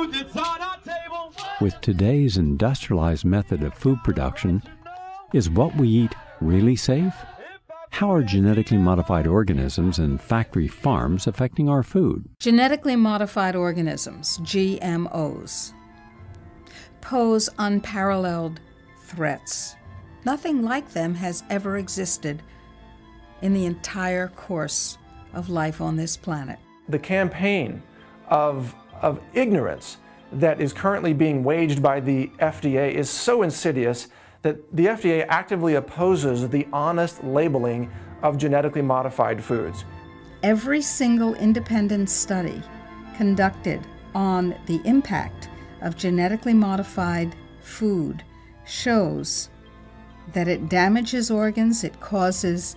food that's on our table. With today's industrialized method of food production, is what we eat really safe? How are genetically modified organisms and factory farms affecting our food? Genetically modified organisms, GMOs, pose unparalleled threats. Nothing like them has ever existed in the entire course of life on this planet. The campaign of ignorance that is currently being waged by the FDA is so insidious that the FDA actively opposes the honest labeling of genetically modified foods. Every single independent study conducted on the impact of genetically modified food shows that it damages organs, it causes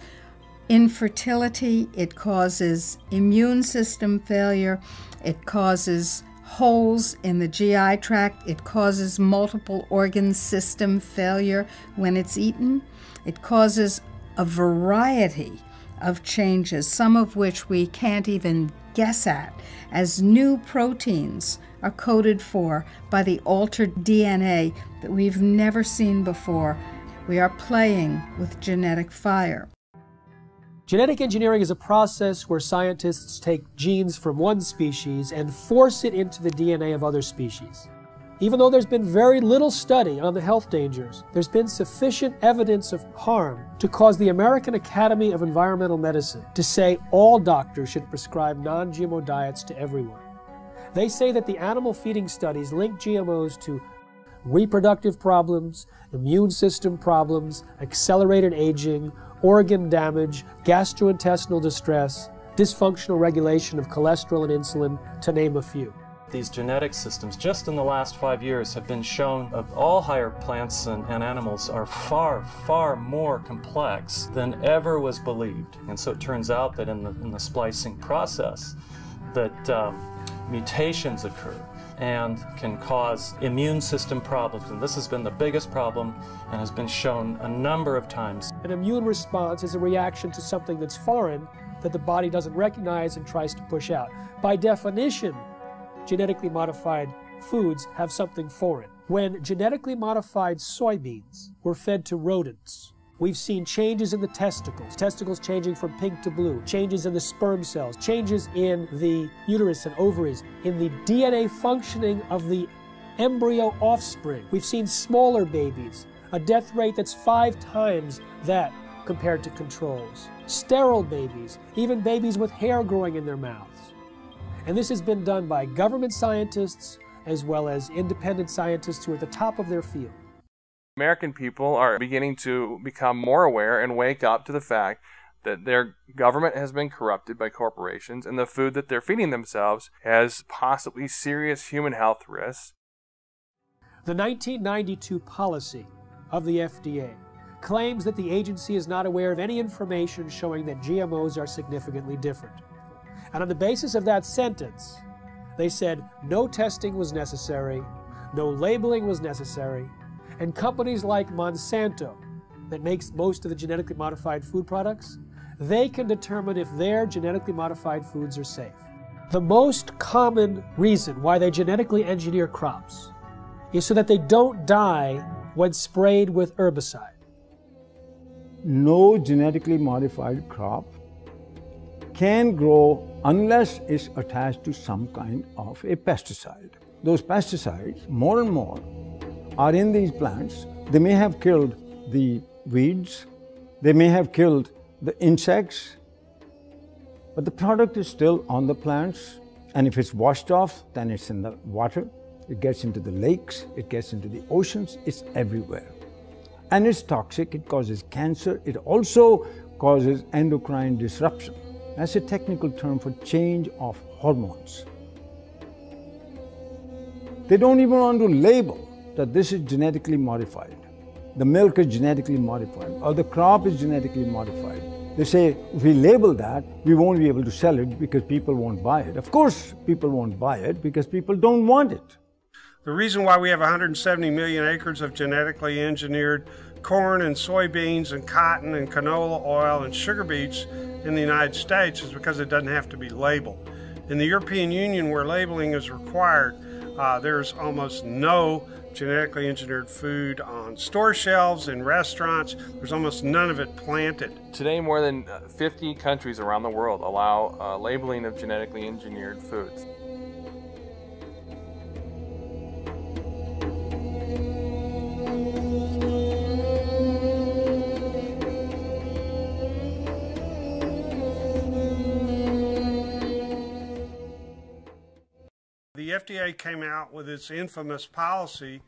infertility, it causes immune system failure, it causes holes in the GI tract, it causes multiple organ system failure when it's eaten. It causes a variety of changes, some of which we can't even guess at, as new proteins are coded for by the altered DNA that we've never seen before. We are playing with genetic fire. Genetic engineering is a process where scientists take genes from one species and force it into the DNA of other species. Even though there's been very little study on the health dangers, there's been sufficient evidence of harm to cause the American Academy of Environmental Medicine to say all doctors should prescribe non-GMO diets to everyone. They say that the animal feeding studies link GMOs to reproductive problems, immune system problems, accelerated aging, organ damage, gastrointestinal distress, dysfunctional regulation of cholesterol and insulin, to name a few. These genetic systems, just in the last 5 years, have been shown of all higher plants and animals are far, far more complex than ever was believed. And so it turns out that in the splicing process, that mutations occur and can cause immune system problems. And this has been the biggest problem and has been shown a number of times. An immune response is a reaction to something that's foreign that the body doesn't recognize and tries to push out. By definition, genetically modified foods have something foreign. When genetically modified soybeans were fed to rodents, we've seen changes in the testicles changing from pink to blue, changes in the sperm cells, changes in the uterus and ovaries, in the DNA functioning of the embryo offspring. We've seen smaller babies, a death rate that's 5 times that compared to controls. Sterile babies, even babies with hair growing in their mouths. And this has been done by government scientists as well as independent scientists who are at the top of their field. American people are beginning to become more aware and wake up to the fact that their government has been corrupted by corporations and the food that they're feeding themselves has possibly serious human health risks. The 1992 policy of the FDA claims that the agency is not aware of any information showing that GMOs are significantly different. And on the basis of that sentence, they said no testing was necessary, no labeling was necessary, and companies like Monsanto, that makes most of the genetically modified food products, they can determine if their genetically modified foods are safe. The most common reason why they genetically engineer crops is so that they don't die when sprayed with herbicide. No genetically modified crop can grow unless it's attached to some kind of a pesticide. Those pesticides, more and more, are in these plants. They may have killed the weeds, they may have killed the insects, but the product is still on the plants, and if it's washed off, then it's in the water, it gets into the lakes, it gets into the oceans, it's everywhere. And it's toxic, it causes cancer, it also causes endocrine disruption. That's a technical term for change of hormones. They don't even want to label that this is genetically modified. The milk is genetically modified, or the crop is genetically modified. They say, if we label that, we won't be able to sell it because people won't buy it. Of course, people won't buy it because people don't want it. The reason why we have 170 million acres of genetically engineered corn and soybeans and cotton and canola oil and sugar beets in the United States is because it doesn't have to be labeled. In the European Union, where labeling is required, There's almost no genetically engineered food on store shelves, in restaurants. There's almost none of it planted. Today, more than 50 countries around the world allow labeling of genetically engineered foods. The FDA came out with its infamous policy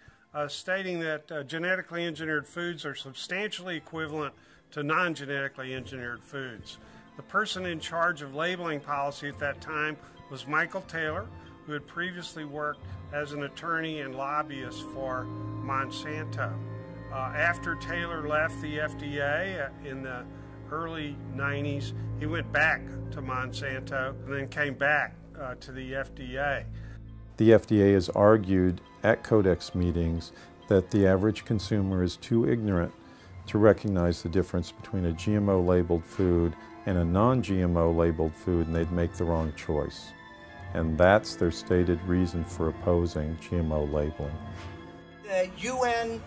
stating that genetically engineered foods are substantially equivalent to non-genetically engineered foods. The person in charge of labeling policy at that time was Michael Taylor, who had previously worked as an attorney and lobbyist for Monsanto. After Taylor left the FDA in the early 90s, he went back to Monsanto and then came back to the FDA. The FDA has argued at Codex meetings that the average consumer is too ignorant to recognize the difference between a GMO labeled food and a non-GMO labeled food, and they'd make the wrong choice. And that's their stated reason for opposing GMO labeling. The UN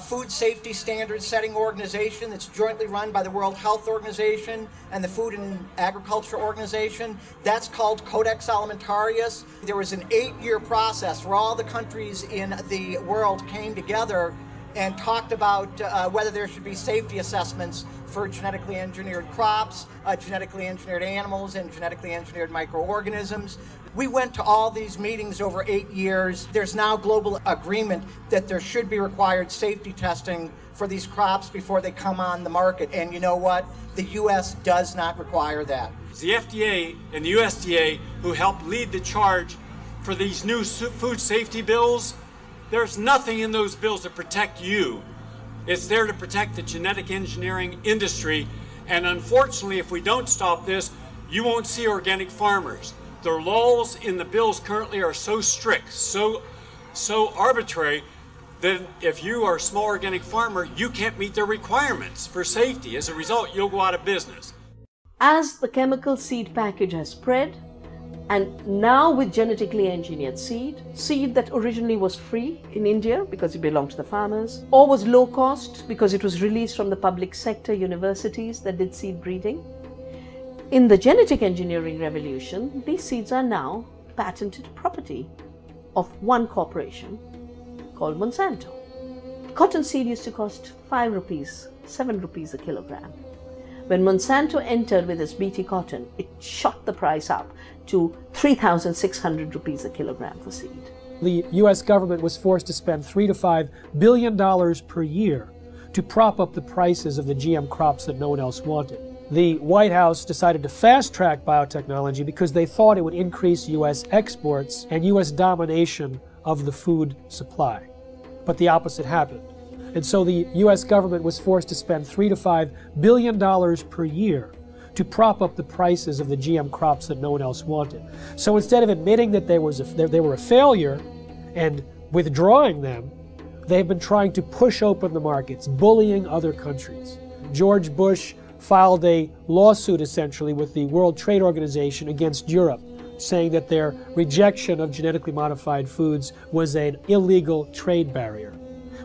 Food Safety Standards Setting Organization that's jointly run by the World Health Organization and the Food and Agriculture Organization, that's called Codex Alimentarius. There was an 8-year process where all the countries in the world came together and talked about whether there should be safety assessments for genetically engineered crops, genetically engineered animals, and genetically engineered microorganisms. We went to all these meetings over 8 years. There's now global agreement that there should be required safety testing for these crops before they come on the market. And you know what? The U.S. does not require that. It's the FDA and the USDA who helped lead the charge for these new food safety bills. There's nothing in those bills to protect you. It's there to protect the genetic engineering industry. And unfortunately, if we don't stop this, you won't see organic farmers. The laws in the bills currently are so strict, so arbitrary, that if you are a small organic farmer, you can't meet their requirements for safety. As a result, you'll go out of business. As the chemical seed package has spread, and now with genetically engineered seed that originally was free in India because it belonged to the farmers, or was low cost because it was released from the public sector universities that did seed breeding. In the genetic engineering revolution, these seeds are now patented property of one corporation called Monsanto. Cotton seed used to cost 5 rupees, 7 rupees a kilogram. When Monsanto entered with its BT cotton, it shot the price up to 3,600 rupees a kilogram for seed. The U.S. government was forced to spend $3 to $5 billion per year to prop up the prices of the GM crops that no one else wanted. The White House decided to fast-track biotechnology because they thought it would increase U.S. exports and U.S. domination of the food supply. But the opposite happened. And so the U.S. government was forced to spend $3 to $5 billion per year to prop up the prices of the GM crops that no one else wanted. So instead of admitting that they were a failure and withdrawing them, they've been trying to push open the markets, bullying other countries. George Bush filed a lawsuit essentially with the World Trade Organization against Europe, saying that their rejection of genetically modified foods was an illegal trade barrier.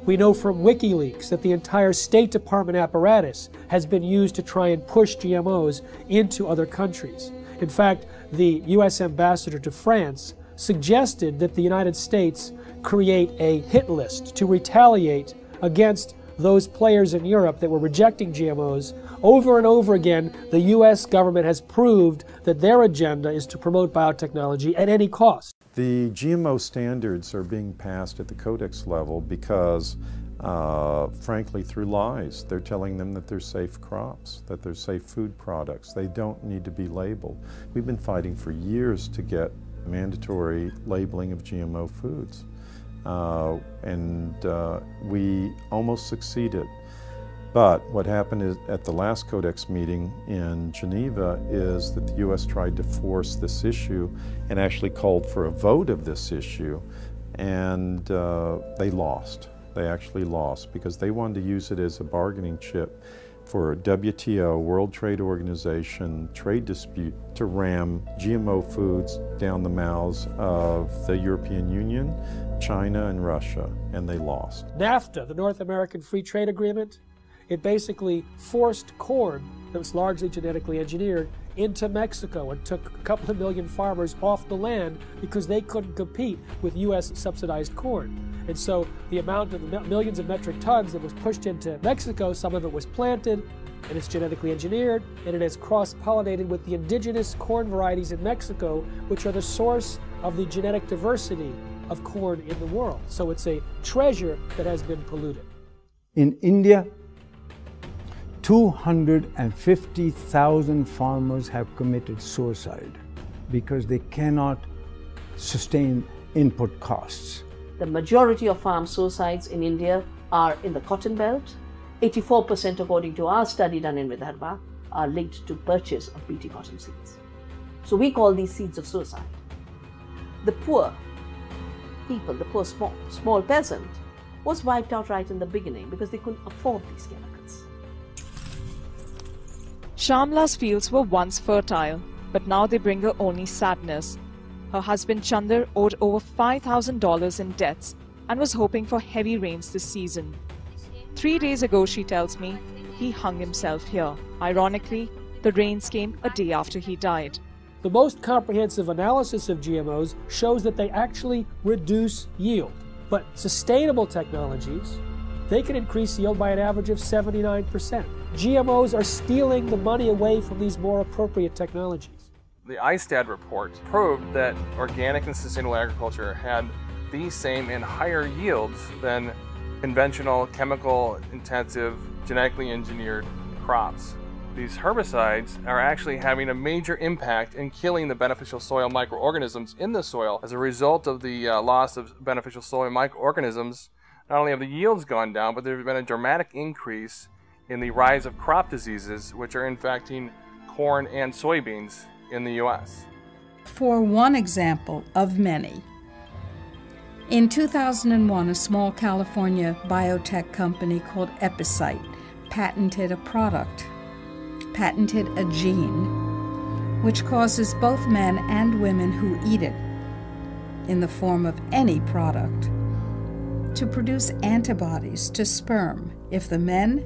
We know from WikiLeaks that the entire State Department apparatus has been used to try and push GMOs into other countries. In fact, the U.S. ambassador to France suggested that the United States create a hit list to retaliate against those players in Europe that were rejecting GMOs. Over and over again, the U.S. government has proved that their agenda is to promote biotechnology at any cost. The GMO standards are being passed at the Codex level because, frankly, through lies. They're telling them that they're safe crops, that they're safe food products. They don't need to be labeled. We've been fighting for years to get mandatory labeling of GMO foods. We almost succeeded. But what happened is, at the last Codex meeting in Geneva, is that the U.S. tried to force this issue and actually called for a vote of this issue, and they lost. They actually lost because they wanted to use it as a bargaining chip for WTO, World Trade Organization, trade dispute to ram GMO foods down the mouths of the European Union, China, and Russia, and they lost. NAFTA, the North American Free Trade Agreement, it basically forced corn that was largely genetically engineered into Mexico and took a couple of million farmers off the land because they couldn't compete with U.S. subsidized corn. And so the amount of millions of metric tons that was pushed into Mexico, some of it was planted, and it's genetically engineered, and it has cross-pollinated with the indigenous corn varieties in Mexico, which are the source of the genetic diversity of corn in the world. So it's a treasure that has been polluted. In India, 250,000 farmers have committed suicide because they cannot sustain input costs. The majority of farm suicides in India are in the cotton belt. 84%, according to our study done in Vidarbha, are linked to purchase of BT cotton seeds. So we call these seeds of suicide. The poor people, the poor small peasant, was wiped out right in the beginning because they couldn't afford these chemicals. Shamla's fields were once fertile, but now they bring her only sadness. Her husband Chandar owed over $5,000 in debts and was hoping for heavy rains this season. 3 days ago, she tells me, he hung himself here. Ironically, the rains came a day after he died. The most comprehensive analysis of GMOs shows that they actually reduce yield. But sustainable technologies, they can increase yield by an average of 79%. GMOs are stealing the money away from these more appropriate technologies. The ISTAD report proved that organic and sustainable agriculture had the same and higher yields than conventional, chemical-intensive, genetically engineered crops. These herbicides are actually having a major impact in killing the beneficial soil microorganisms in the soil. As a result of the loss of beneficial soil microorganisms, not only have the yields gone down, but there's been a dramatic increase in the rise of crop diseases, which are infecting corn and soybeans in the U.S. For one example of many, in 2001, a small California biotech company called Epicite patented a gene, which causes both men and women who eat it, in the form of any product, to produce antibodies to sperm. If the men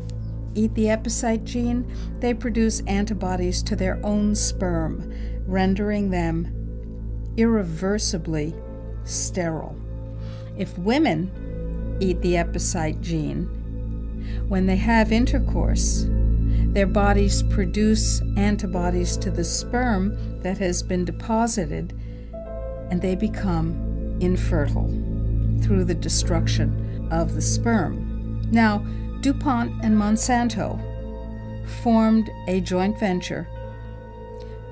eat the Epicite gene, they produce antibodies to their own sperm, rendering them irreversibly sterile. If women eat the Epicite gene, when they have intercourse, their bodies produce antibodies to the sperm that has been deposited, and they become infertile through the destruction of the sperm. Now, DuPont and Monsanto formed a joint venture,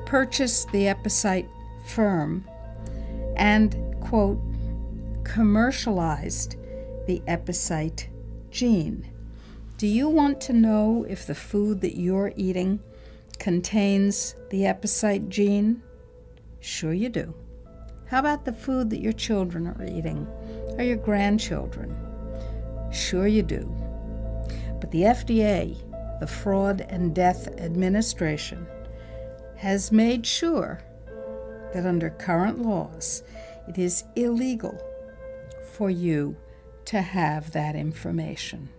purchased the Epicite firm, and, quote, commercialized the Epicite gene. Do you want to know if the food that you're eating contains the Epicite gene? Sure you do. How about the food that your children are eating, or your grandchildren? Sure you do. But the FDA, the Fraud and Death Administration, has made sure that under current laws, it is illegal for you to have that information.